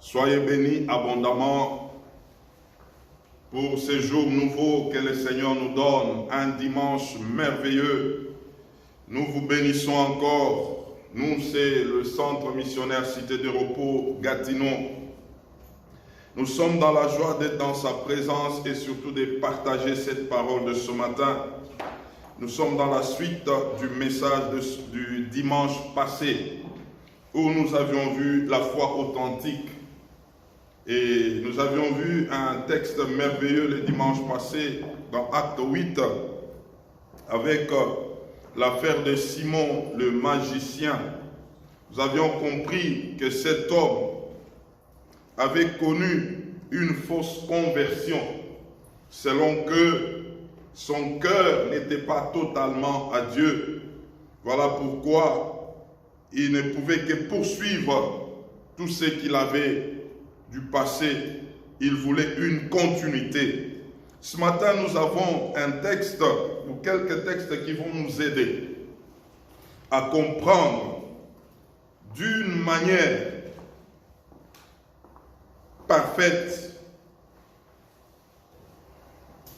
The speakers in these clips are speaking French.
Soyez bénis abondamment pour ces jours nouveaux que le Seigneur nous donne, un dimanche merveilleux. Nous vous bénissons encore. Nous, c'est le Centre missionnaire Cité de Repos Gatineau. Nous sommes dans la joie d'être dans sa présence et surtout de partager cette parole de ce matin. Nous sommes dans la suite du message du dimanche passé où nous avions vu la foi authentique. Et nous avions vu un texte merveilleux le dimanche passé dans Acte 8 avec l'affaire de Simon le magicien. Nous avions compris que cet homme avait connu une fausse conversion selon que son cœur n'était pas totalement à Dieu. Voilà pourquoi il ne pouvait que poursuivre tout ce qu'il avait du passé. Il voulait une continuité. Ce matin, nous avons un texte ou quelques textes qui vont nous aider à comprendre d'une manière parfaite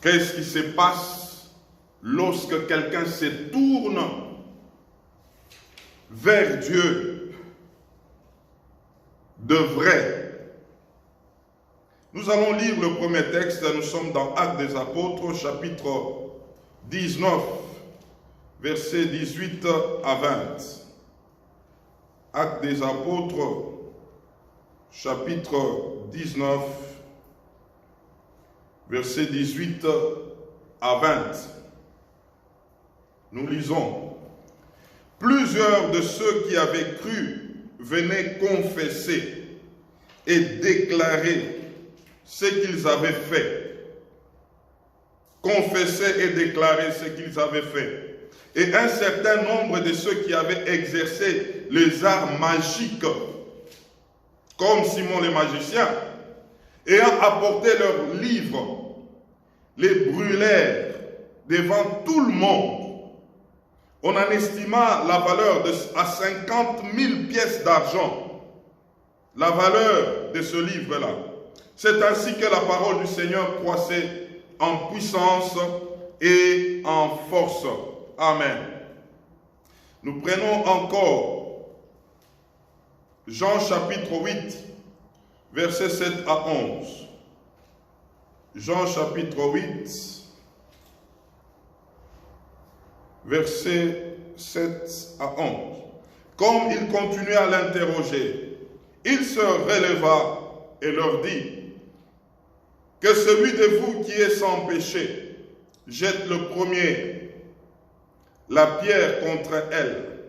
qu'est-ce qui se passe lorsque quelqu'un se tourne vers Dieu de vrai. Nous allons lire le premier texte. Nous sommes dans Actes des Apôtres, chapitre 19, versets 18 à 20. Actes des Apôtres, chapitre 19, versets 18 à 20. Nous lisons. Plusieurs de ceux qui avaient cru venaient confesser et déclarer ce qu'ils avaient fait. Confesser et déclarer ce qu'ils avaient fait. Et un certain nombre de ceux qui avaient exercé les arts magiques, comme Simon le magicien, ayant apporté leurs livres, les brûlèrent devant tout le monde. On en estima la valeur à 50 000 pièces d'argent, la valeur de ce livre-là. C'est ainsi que la parole du Seigneur croissait en puissance et en force. Amen. Nous prenons encore Jean chapitre 8, versets 7 à 11. Jean chapitre 8, versets 7 à 11. Comme il continuait à l'interroger, il se releva et leur dit: que celui de vous qui est sans péché jette le premier la pierre contre elle.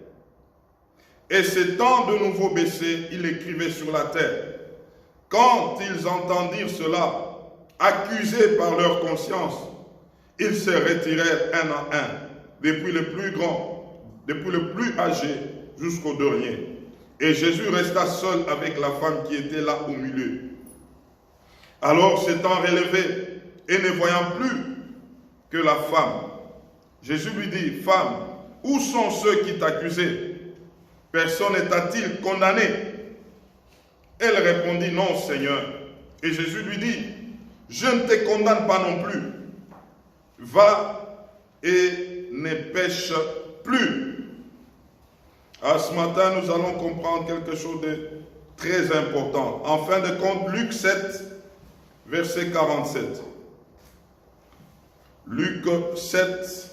Et s'étant de nouveau baissé, il écrivait sur la terre. Quand ils entendirent cela, accusés par leur conscience, ils se retirèrent un à un, depuis le plus grand, depuis le plus âgé jusqu'au dernier. Et Jésus resta seul avec la femme qui était là au milieu. Alors, s'étant relevé et ne voyant plus que la femme, Jésus lui dit: Femme, où sont ceux qui t'accusaient? Personne ne t'a-t-il condamné? Elle répondit: Non, Seigneur. Et Jésus lui dit: Je ne te condamne pas non plus. Va et ne pêche plus. À ce matin, nous allons comprendre quelque chose de très important. En fin de compte, Luc 7, verset 47. Luc 7,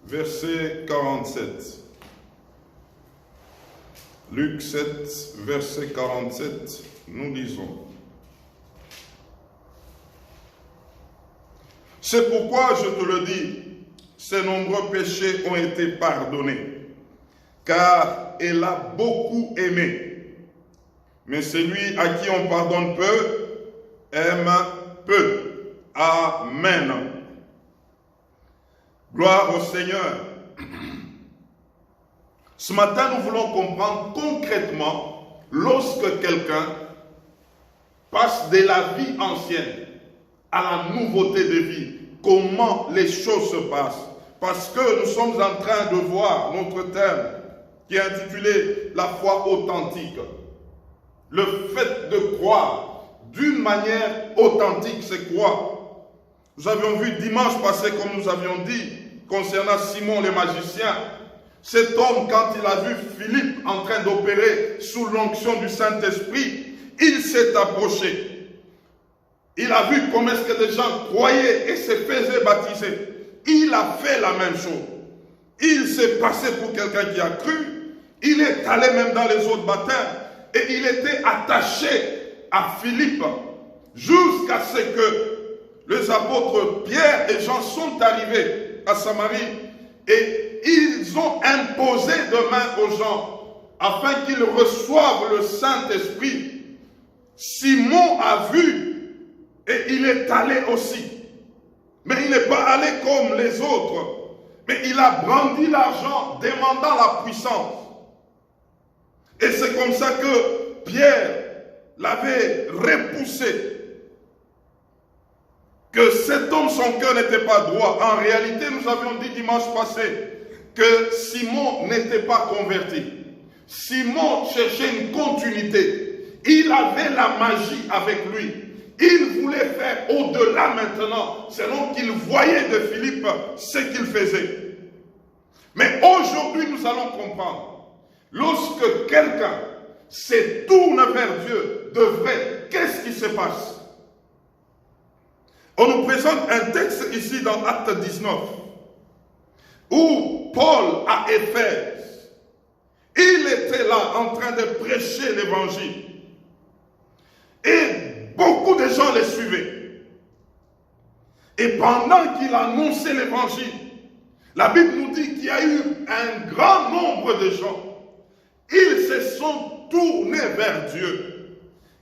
verset 47. Luc 7, verset 47, nous lisons. C'est pourquoi je te le dis, ses nombreux péchés ont été pardonnés, car elle a beaucoup aimé. Mais celui à qui on pardonne peu, aime peu. Amen. Gloire au Seigneur. Ce matin, nous voulons comprendre concrètement, lorsque quelqu'un passe de la vie ancienne à la nouveauté de vie, comment les choses se passent. Parce que nous sommes en train de voir notre thème qui est intitulé « La foi authentique ». Le fait de croire d'une manière authentique, c'est quoi? Nous avions vu dimanche passé, comme nous avions dit, concernant Simon le magicien. Cet homme, quand il a vu Philippe en train d'opérer sous l'onction du Saint-Esprit, il s'est approché. Il a vu comment est-ce que les gens croyaient et se faisaient baptiser. Il a fait la même chose. Il s'est passé pour quelqu'un qui a cru. Il est allé même dans les autres baptêmes. Et il était attaché à Philippe jusqu'à ce que les apôtres Pierre et Jean sont arrivés à Samarie. Et ils ont imposé de main aux gens afin qu'ils reçoivent le Saint-Esprit. Simon a vu et il est allé aussi. Mais il n'est pas allé comme les autres. Mais il a brandi l'argent demandant la puissance. Et c'est comme ça que Pierre l'avait repoussé. Que cet homme, son cœur n'était pas droit. En réalité, nous avions dit dimanche passé que Simon n'était pas converti. Simon cherchait une continuité. Il avait la magie avec lui. Il voulait faire au-delà maintenant, selon qu'il voyait de Philippe ce qu'il faisait. Mais aujourd'hui, nous allons comprendre. Lorsque quelqu'un se tourne vers Dieu de vrai, qu'est-ce qui se passe? On nous présente un texte ici dans Acte 19, où Paul à Éphèse, il était là en train de prêcher l'évangile. Et beaucoup de gens le suivaient. Et pendant qu'il annonçait l'évangile, la Bible nous dit qu'il y a eu un grand nombre de gens. Ils se sont tournés vers Dieu.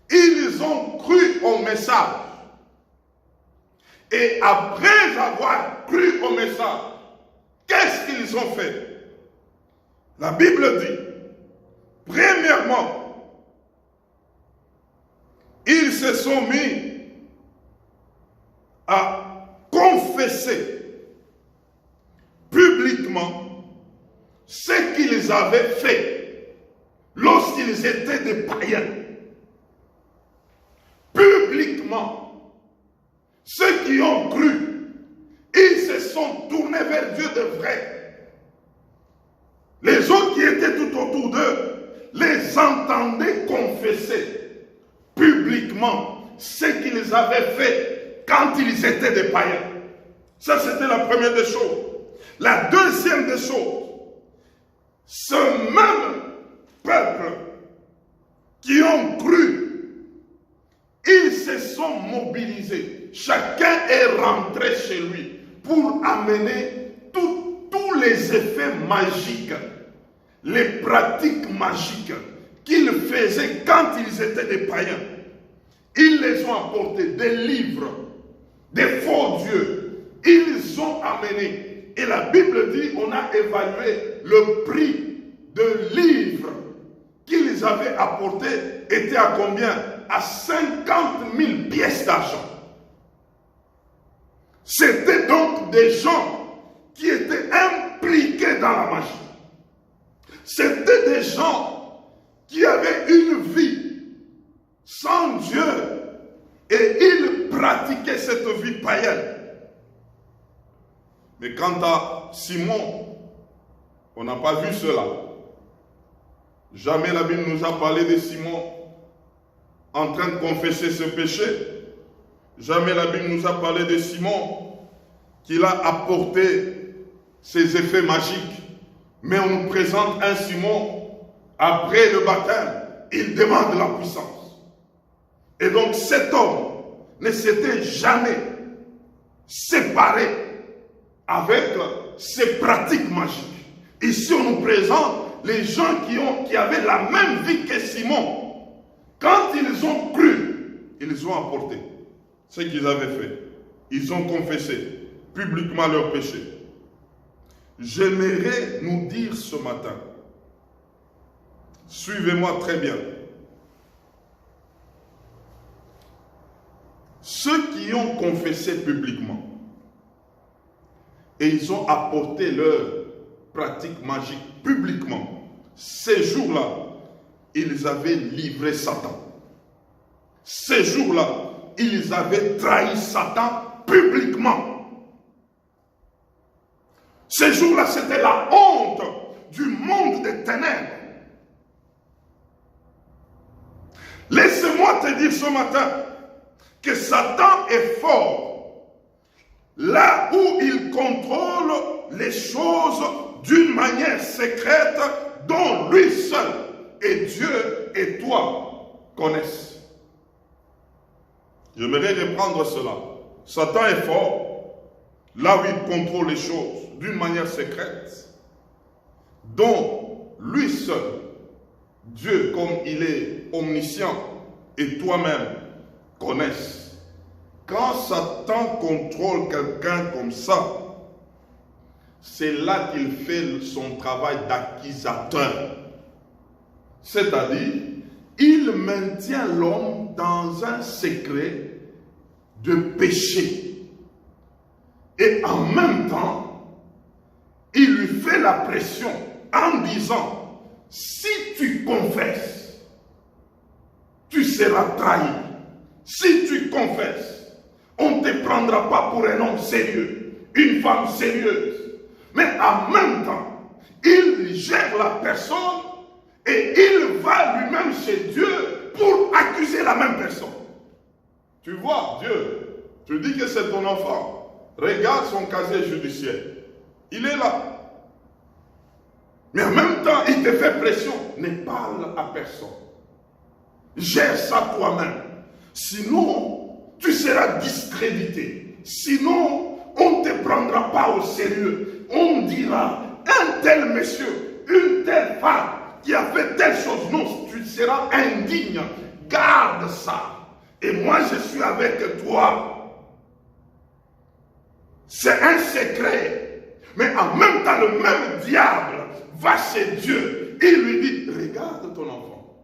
Ils ont cru au message. Et après avoir cru au message, qu'est-ce qu'ils ont fait? La Bible dit, premièrement, ils se sont mis à confesser publiquement ce qu'ils avaient fait lorsqu'ils étaient des païens. Publiquement, ceux qui ont cru, ils se sont tournés vers Dieu de vrai. Les autres qui étaient tout autour d'eux les entendaient confesser publiquement ce qu'ils avaient fait quand ils étaient des païens. Ça, c'était la première des choses. La deuxième des choses, ce même peuple qui ont cru, ils se sont mobilisés. Chacun est rentré chez lui pour amener tous les effets magiques, les pratiques magiques qu'ils faisaient quand ils étaient des païens. Ils les ont apportés, des livres, des faux dieux. Ils ont amené. Et la Bible dit, on a évalué le prix de livres qu'ils avaient apportés était à combien? À 50 000 pièces d'argent. C'était donc des gens qui étaient impliqués dans la magie. C'était des gens qui avaient une vie sans Dieu et ils pratiquaient cette vie païenne. Mais quant à Simon, on n'a pas vu cela. Jamais la Bible nous a parlé de Simon en train de confesser ce péché. Jamais la Bible nous a parlé de Simon qu'il a apporté ses effets magiques. Mais on nous présente un Simon, après le baptême, il demande la puissance. Et donc cet homme ne s'était jamais séparé avec ses pratiques magiques. Ici on nous présente les gens qui avaient la même vie que Simon. Quand ils ont cru, ils ont apporté ce qu'ils avaient fait. Ils ont confessé publiquement leurs péchés. J'aimerais nous dire ce matin, suivez-moi très bien, ceux qui ont confessé publiquement et ils ont apporté leur pratique magique publiquement, ces jours-là, ils avaient livré Satan. Ces jours-là, ils avaient trahi Satan publiquement. Ces jours-là, c'était la honte du monde des ténèbres. Laisse-moi te dire ce matin que Satan est fort là où il contrôle les choses d'une manière secrète dont lui seul et Dieu et toi connaissent. J'aimerais reprendre cela. Satan est fort là où il contrôle les choses d'une manière secrète dont lui seul, Dieu comme il est omniscient et toi-même connaissent. Quand Satan contrôle quelqu'un comme ça, c'est là qu'il fait son travail d'accusateur. C'est-à-dire, il maintient l'homme dans un secret de péché. Et en même temps, il lui fait la pression en disant, si tu confesses, tu seras trahi. Si tu confesses, on ne te prendra pas pour un homme sérieux, une femme sérieuse. Mais en même temps, il gère la personne et il va lui-même chez Dieu pour accuser la même personne. Tu vois, Dieu, tu dis que c'est ton enfant. Regarde son casier judiciaire. Il est là. Mais en même temps, il te fait pression. Ne parle à personne. Gère ça toi-même. Sinon, tu seras discrédité. Sinon, on ne te prendra pas au sérieux. On dira, un tel monsieur, une telle femme qui a fait telle chose. Non, tu seras indigne. Garde ça. Et moi, je suis avec toi. C'est un secret. Mais en même temps, le même diable va chez Dieu. Il lui dit, regarde ton enfant.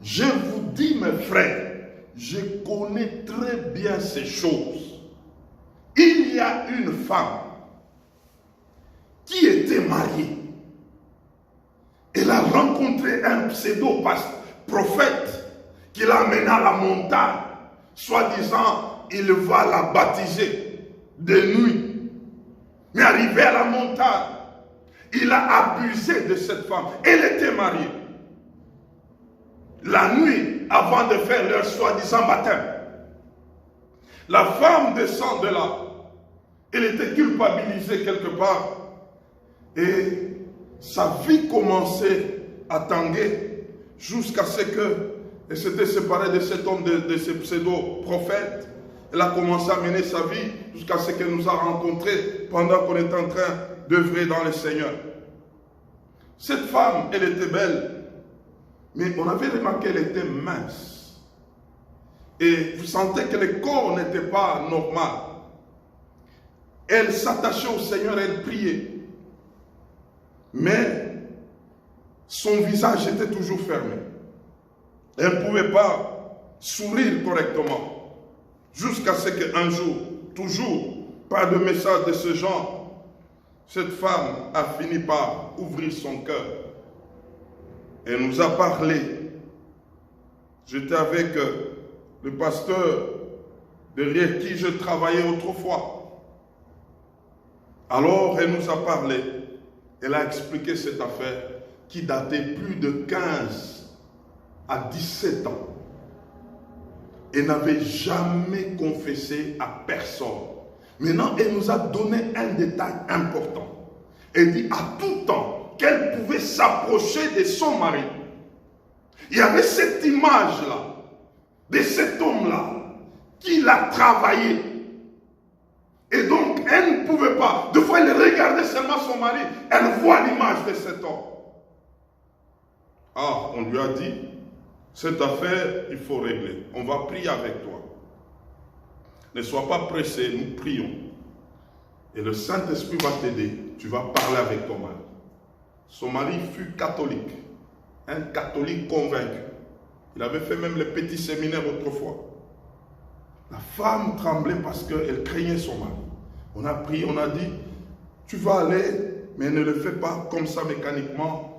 Je vous dis, mes frères, je connais très bien ces choses. Il y a une femme qui était mariée. Elle a rencontré un pseudo-prophète qui l'amena à la montagne. Soi-disant, il va la baptiser de nuit. Mais arrivé à la montagne, il a abusé de cette femme. Elle était mariée. La nuit, avant de faire leur soi-disant baptême, la femme descend de là. Elle était culpabilisée quelque part. Et sa vie commençait à tanguer jusqu'à ce qu'elle s'était séparée de cet homme, de ce pseudo-prophète. Elle a commencé à mener sa vie jusqu'à ce qu'elle nous a rencontrés pendant qu'on était en train d'œuvrer dans le Seigneur. Cette femme, elle était belle, mais on avait remarqué qu'elle était mince. Et vous sentez que le corps n'était pas normal. Elle s'attachait au Seigneur, elle priait. Mais son visage était toujours fermé. Elle ne pouvait pas sourire correctement. Jusqu'à ce qu'un jour, toujours, pas de message de ce genre, cette femme a fini par ouvrir son cœur. Elle nous a parlé. J'étais avec le pasteur derrière qui je travaillais autrefois. Alors, elle nous a parlé. Elle a expliqué cette affaire qui datait plus de 15 à 17 ans. Elle n'avait jamais confessé à personne. Maintenant, elle nous a donné un détail important. Elle dit à tout temps qu'elle pouvait s'approcher de son mari. Il y avait cette image-là, de cet homme-là, qui l'a travaillé. Et donc, elle ne pouvait pas. Deux fois, elle regardait seulement son mari. Elle voit l'image de cet homme. Ah, on lui a dit, cette affaire, il faut régler. On va prier avec toi. Ne sois pas pressé, nous prions. Et le Saint-Esprit va t'aider. Tu vas parler avec ton mari. Son mari fut catholique. Un catholique convaincu. Il avait fait même le petit séminaire autrefois. La femme tremblait parce qu'elle craignait son mari. On a prié, on a dit, tu vas aller, mais ne le fais pas comme ça mécaniquement.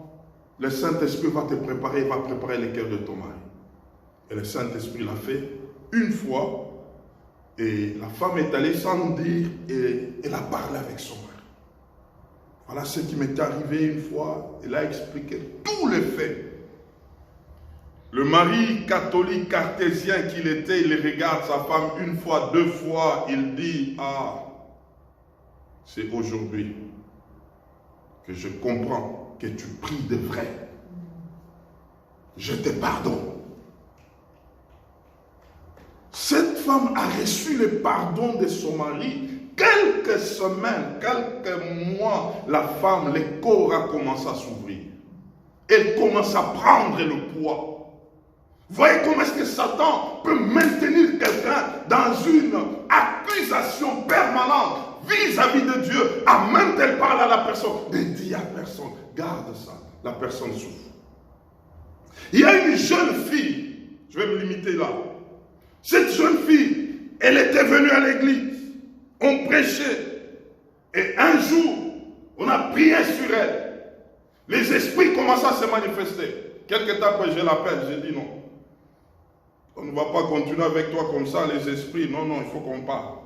le Saint-Esprit va te préparer, va préparer le cœur de ton mari. Et le Saint-Esprit l'a fait une fois. Et la femme est allée sans dire et elle a parlé avec son mari. Voilà ce qui m'est arrivé une fois. Elle a expliqué tous les faits. Le mari catholique cartésien qu'il était, il regarde sa femme une fois, deux fois. Il dit, ah, c'est aujourd'hui que je comprends que tu pries de vrai. Je te pardonne. Cette femme a reçu le pardon de son mari. Quelques semaines, quelques mois, la femme, le corps a commencé à s'ouvrir. Elle commence à prendre le poids. Voyez comment est-ce que Satan peut maintenir quelqu'un dans une accusation permanente vis-à-vis de Dieu, à même qu'elle parle à la personne, de dire à personne, garde ça, la personne souffre. Il y a une jeune fille, je vais me limiter là. Cette jeune fille, elle était venue à l'église, on prêchait, et un jour, on a prié sur elle. Les esprits commençaient à se manifester. Quelque temps après, je l'appelle, j'ai dit non. On ne va pas continuer avec toi comme ça, les esprits. Non, non, il faut qu'on parle.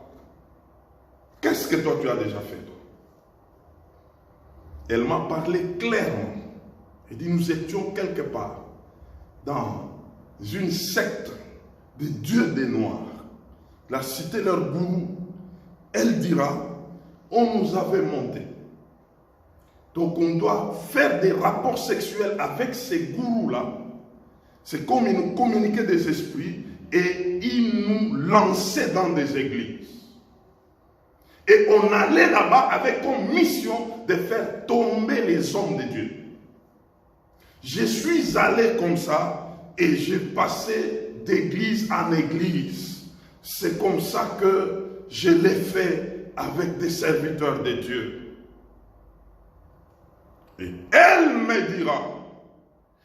Qu'est-ce que toi tu as déjà fait, toi? Elle m'a parlé clairement. Elle dit, nous étions quelque part dans une secte des dieux des Noirs. Elle a cité leur gourou. Elle dira, on nous avait monté. Donc on doit faire des rapports sexuels avec ces gourous-là. C'est comme ils nous communiquaient des esprits et ils nous lançaient dans des églises. Et on allait là-bas avec comme mission de faire tomber les hommes de Dieu. Je suis allé comme ça et j'ai passé d'église en église. C'est comme ça que je l'ai fait avec des serviteurs de Dieu. Et elle me dira,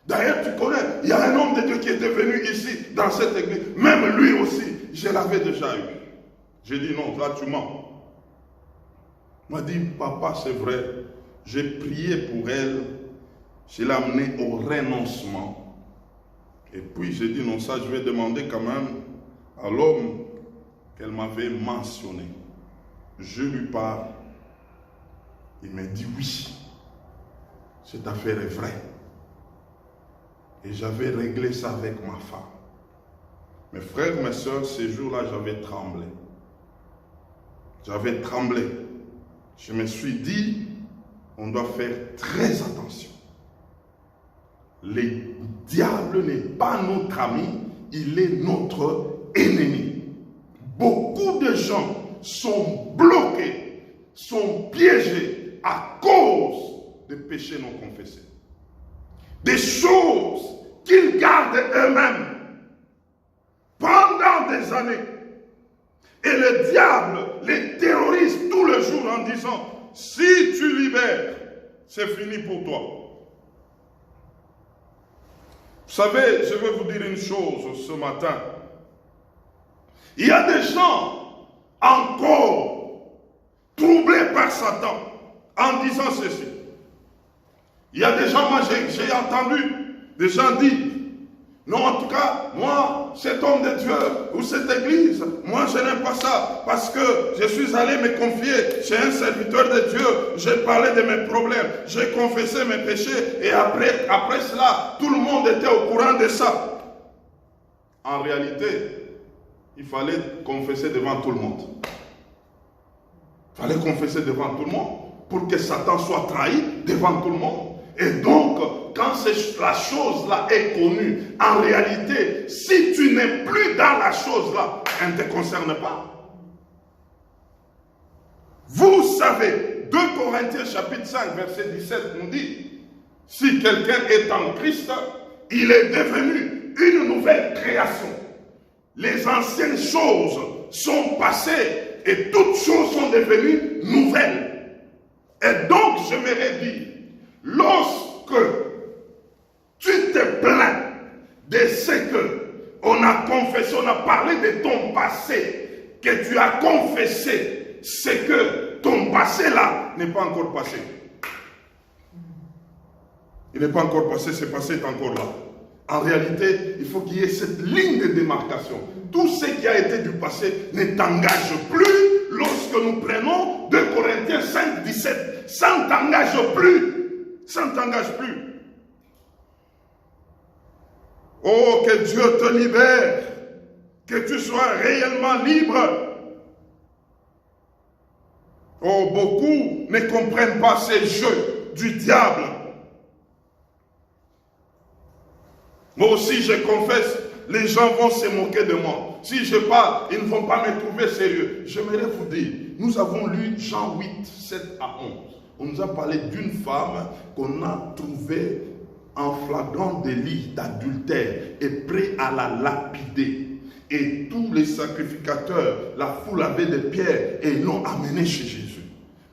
d'ailleurs tu connais, il y a un homme de Dieu qui était venu ici, dans cette église, même lui aussi, je l'avais déjà eu. J'ai dit non, là tu mens. Il m'a dit, papa c'est vrai, j'ai prié pour elle, je l'ai amenée au renoncement. Et puis j'ai dit non, ça je vais demander quand même à l'homme qu'elle m'avait mentionné. Je lui parle, il me dit oui, cette affaire est vraie. Et j'avais réglé ça avec ma femme. Mes frères, mes soeurs, ces jours-là, j'avais tremblé. J'avais tremblé. Je me suis dit, on doit faire très attention. Le diable n'est pas notre ami, il est notre ennemi. Beaucoup de gens sont bloqués, sont piégés à cause des péchés non confessés. Des choses qu'ils gardent eux-mêmes pendant des années. Et le diable les terrorise tout le jour en disant, si tu libères, c'est fini pour toi. Vous savez, je vais vous dire une chose ce matin. Il y a des gens encore troublés par Satan en disant ceci. Il y a des gens, moi j'ai entendu, des gens dire, non en tout cas, moi, cet homme de Dieu ou cette église, moi je n'aime pas ça parce que je suis allé me confier chez un serviteur de Dieu, j'ai parlé de mes problèmes, j'ai confessé mes péchés et après cela, tout le monde était au courant de ça. En réalité, il fallait confesser devant tout le monde. Il fallait confesser devant tout le monde pour que Satan soit trahi devant tout le monde. Et donc, quand la chose-là est connue, en réalité, si tu n'es plus dans la chose-là, elle ne te concerne pas. Vous savez, 2 Corinthiens chapitre 5, verset 17 nous dit, si quelqu'un est en Christ, il est devenu une nouvelle création. Les anciennes choses sont passées et toutes choses sont devenues nouvelles. Et donc, je me dis, lorsque tu te plains de ce que on a confessé, on a parlé de ton passé, que tu as confessé, c'est que ton passé là n'est pas encore passé. Il n'est pas encore passé, c'est passé, est encore là. En réalité, il faut qu'il y ait cette ligne de démarcation. Tout ce qui a été du passé ne t'engage plus lorsque nous prenons 2 Corinthiens 5, 17. Ça ne t'engage plus. Ça ne t'engage plus. Oh, que Dieu te libère. Que tu sois réellement libre. Oh, beaucoup ne comprennent pas ces jeux du diable. Moi aussi, je confesse, les gens vont se moquer de moi. Si je parle, ils ne vont pas me trouver sérieux. J'aimerais vous dire, nous avons lu Jean 8, 7 à 11. On nous a parlé d'une femme qu'on a trouvée en flagrant délit d'adultère et prêt à la lapider. Et tous les sacrificateurs, la foule avait des pierres et l'ont amené chez Jésus.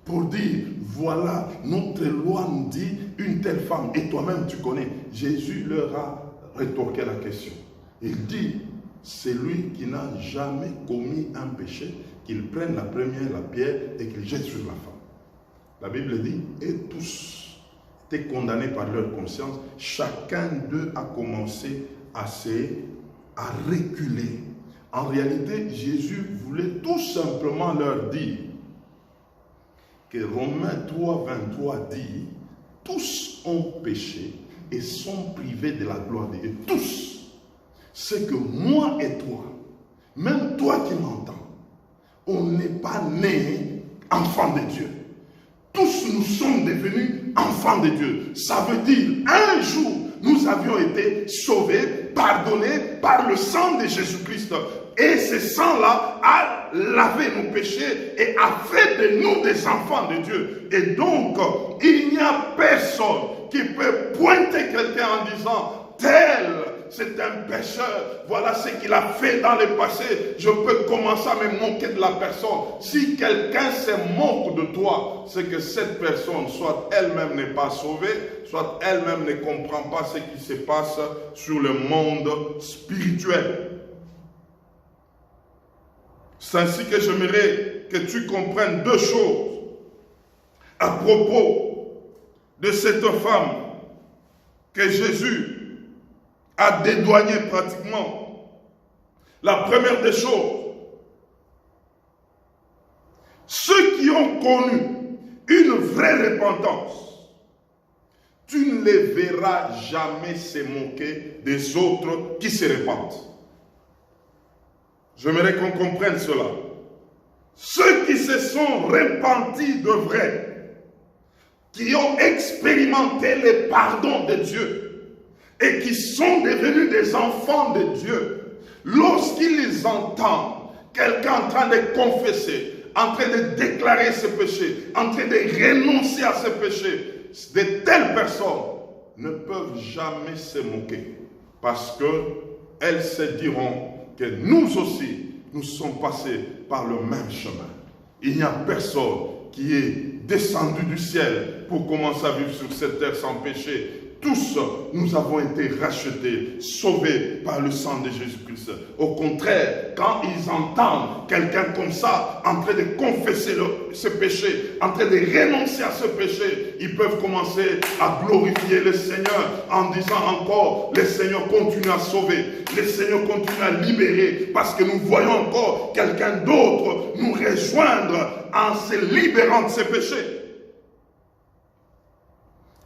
Pour dire, voilà, notre loi nous dit une telle femme, et toi-même tu connais. Jésus leur a rétorqué la question. Il dit, c'est lui qui n'a jamais commis un péché, qu'il prenne la première la pierre et qu'il jette sur la femme. La Bible dit, et tous étaient condamnés par leur conscience. Chacun d'eux a commencé à reculer. En réalité, Jésus voulait tout simplement leur dire que Romains 3, 23 dit, tous ont péché et sont privés de la gloire de Dieu. Tous. C'est que moi et toi, même toi qui m'entends, on n'est pas nés enfants de Dieu. Tous nous sommes devenus enfants de Dieu. Ça veut dire, un jour, nous avions été sauvés, pardonnés par le sang de Jésus-Christ. Et ce sang-là a lavé nos péchés et a fait de nous des enfants de Dieu. Et donc, il n'y a personne qui peut pointer quelqu'un en disant, tel, c'est un pécheur, voilà ce qu'il a fait dans le passé, je peux commencer à me moquer de la personne. Si quelqu'un se moque de toi, c'est que cette personne, soit elle-même n'est pas sauvée, soit elle-même ne comprend pas ce qui se passe sur le monde spirituel. C'est ainsi que j'aimerais que tu comprennes 2 choses à propos de cette femme que Jésus a dédouanée pratiquement. La première des choses, ceux qui ont connu une vraie repentance, tu ne les verras jamais se moquer des autres qui se repentent. J'aimerais qu'on comprenne cela. Ceux qui se sont repentis de vrai, qui ont expérimenté le pardon de Dieu et qui sont devenus des enfants de Dieu, lorsqu'ils entendent quelqu'un en train de confesser, en train de déclarer ses péchés, en train de renoncer à ses péchés, de telles personnes ne peuvent jamais se moquer parce qu'elles se diront que nous aussi, nous sommes passés par le même chemin. Il n'y a personne qui est descendu du ciel pour commencer à vivre sur cette terre sans péché. Tous, nous avons été rachetés, sauvés par le sang de Jésus-Christ. Au contraire, quand ils entendent quelqu'un comme ça, en train de confesser ce péché, en train de renoncer à ce péché, ils peuvent commencer à glorifier le Seigneur en disant encore, le Seigneur continue à sauver, le Seigneur continue à libérer, parce que nous voyons encore quelqu'un d'autre nous rejoindre en se libérant de ses péchés.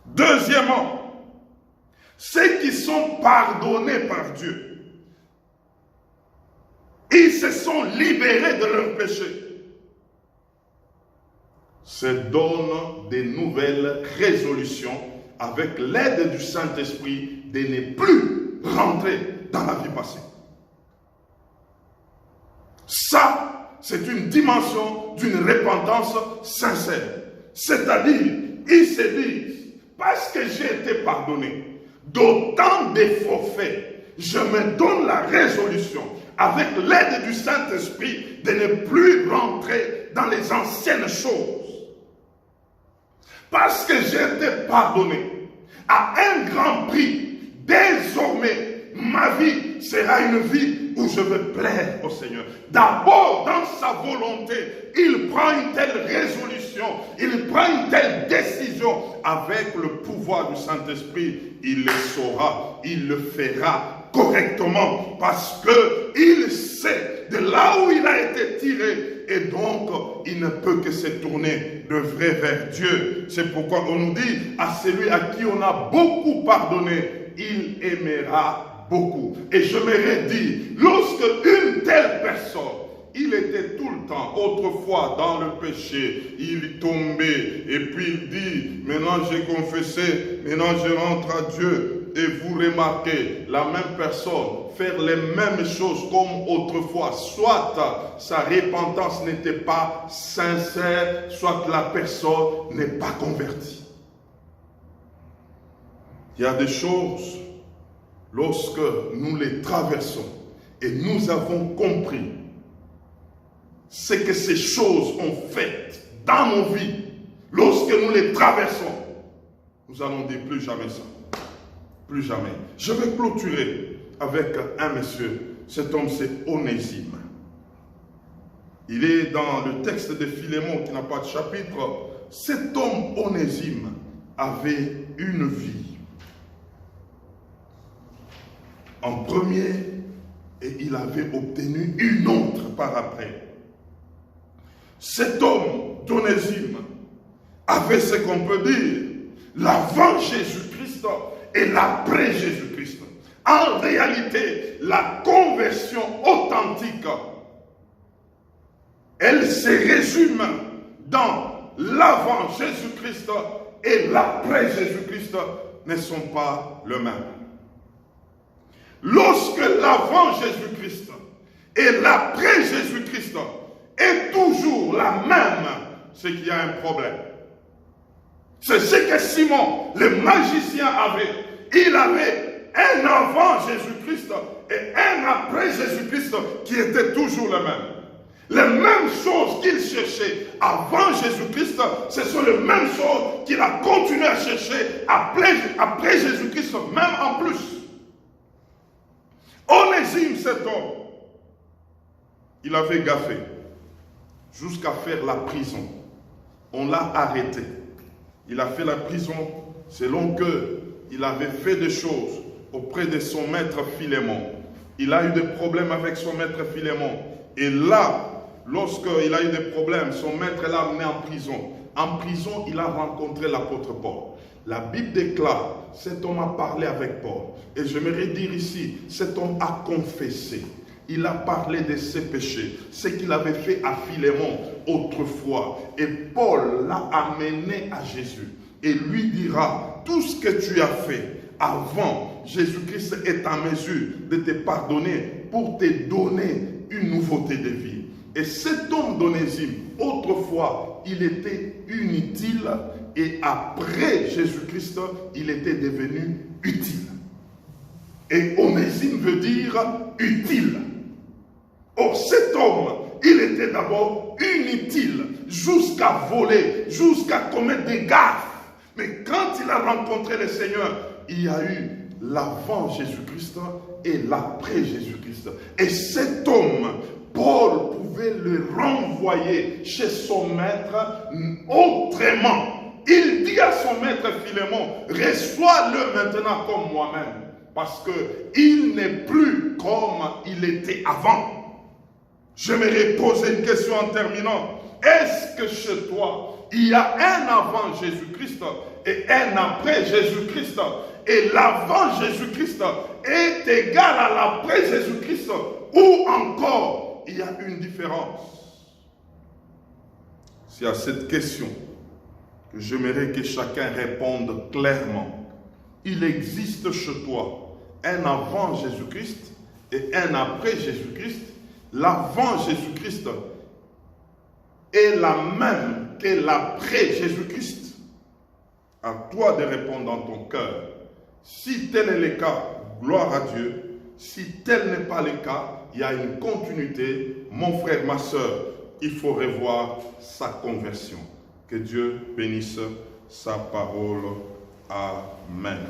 Deuxièmement, ceux qui sont pardonnés par Dieu, ils se sont libérés de leurs péchés, se donnent de nouvelles résolutions avec l'aide du Saint-Esprit de ne plus rentrer dans la vie passée. Ça, c'est une dimension d'une repentance sincère. C'est-à-dire, ils se disent, parce que j'ai été pardonné d'autant de forfaits, je me donne la résolution, avec l'aide du Saint-Esprit, de ne plus rentrer dans les anciennes choses. Parce que j'ai été pardonné à un grand prix, désormais, ma vie vie sera une vie où je vais plaire au Seigneur. D'abord, dans sa volonté, il prend une telle résolution, il prend une telle décision. Avec le pouvoir du Saint-Esprit, il le saura, il le fera correctement parce qu'il sait de là où il a été tiré. Et donc, il ne peut que se tourner de vrai vers Dieu. C'est pourquoi on nous dit, à celui à qui on a beaucoup pardonné, il aimera beaucoup. Et je m'aurais dit, lorsque une telle personne, il était tout le temps, autrefois, dans le péché, il tombait, et puis il dit, maintenant j'ai confessé, maintenant je rentre à Dieu. Et vous remarquez, la même personne faire les mêmes choses comme autrefois. Soit sa repentance n'était pas sincère, soit la personne n'est pas convertie. Il y a des choses, lorsque nous les traversons et nous avons compris ce que ces choses ont fait dans nos vies, lorsque nous les traversons, nous allons dire plus jamais ça. Plus jamais. Je vais clôturer avec un monsieur. Cet homme, c'est Onésime. Il est dans le texte de Philémon qui n'a pas de chapitre. Cet homme, Onésime, avait une vie. En premier, et il avait obtenu une autre par après. Cet homme d'Onésime avait ce qu'on peut dire l'avant Jésus-Christ et l'après Jésus-Christ. En réalité, la conversion authentique, elle se résume dans l'avant Jésus-Christ et l'après Jésus-Christ ne sont pas le même. Lorsque l'avant Jésus-Christ et l'après Jésus-Christ est toujours la même, c'est qu'il y a un problème. C'est ce que Simon, le magicien, avait. Il avait un avant Jésus-Christ et un après Jésus-Christ qui étaient toujours les mêmes. Les mêmes choses qu'il cherchait avant Jésus-Christ, ce sont les mêmes choses qu'il a continué à chercher après Jésus-Christ, même en plus. Onésime, cet homme, il avait gaffé jusqu'à faire la prison. On l'a arrêté. Il a fait la prison selon qu'il avait fait des choses auprès de son maître Philémon. Il a eu des problèmes avec son maître Philémon. Et là, lorsqu'il a eu des problèmes, son maître l'a amené en prison. En prison, il a rencontré l'apôtre Paul. La Bible déclare, cet homme a parlé avec Paul. Et je j'aimerais dire ici, cet homme a confessé. Il a parlé de ses péchés, ce qu'il avait fait à Philémon autrefois. Et Paul l'a amené à Jésus. Et lui dira, tout ce que tu as fait avant, Jésus-Christ est en mesure de te pardonner pour te donner une nouveauté de vie. Et cet homme d'Onésime, autrefois, il était inutile. Et après Jésus-Christ, il était devenu utile. Et Onésime veut dire utile. Or, cet homme, il était d'abord inutile, jusqu'à voler, jusqu'à commettre des gaffes. Mais quand il a rencontré le Seigneur, il y a eu l'avant Jésus-Christ et l'après Jésus-Christ. Et cet homme, Paul pouvait le renvoyer chez son maître autrement. Il dit à son maître Philémon, reçois-le maintenant comme moi-même, parce qu'il n'est plus comme il était avant. J'aimerais poser une question en terminant. Est-ce que chez toi, il y a un avant Jésus-Christ et un après Jésus-Christ? Et l'avant Jésus-Christ est égal à l'après Jésus-Christ? Ou encore, il y a une différence? C'est à cette question que j'aimerais que chacun réponde clairement. Il existe chez toi un avant Jésus-Christ et un après Jésus-Christ. L'avant Jésus-Christ est la même que l'après Jésus-Christ. À toi de répondre dans ton cœur. Si tel est le cas, gloire à Dieu. Si tel n'est pas le cas, il y a une continuité. Mon frère, ma soeur, il faut revoir sa conversion. Que Dieu bénisse sa parole. Amen.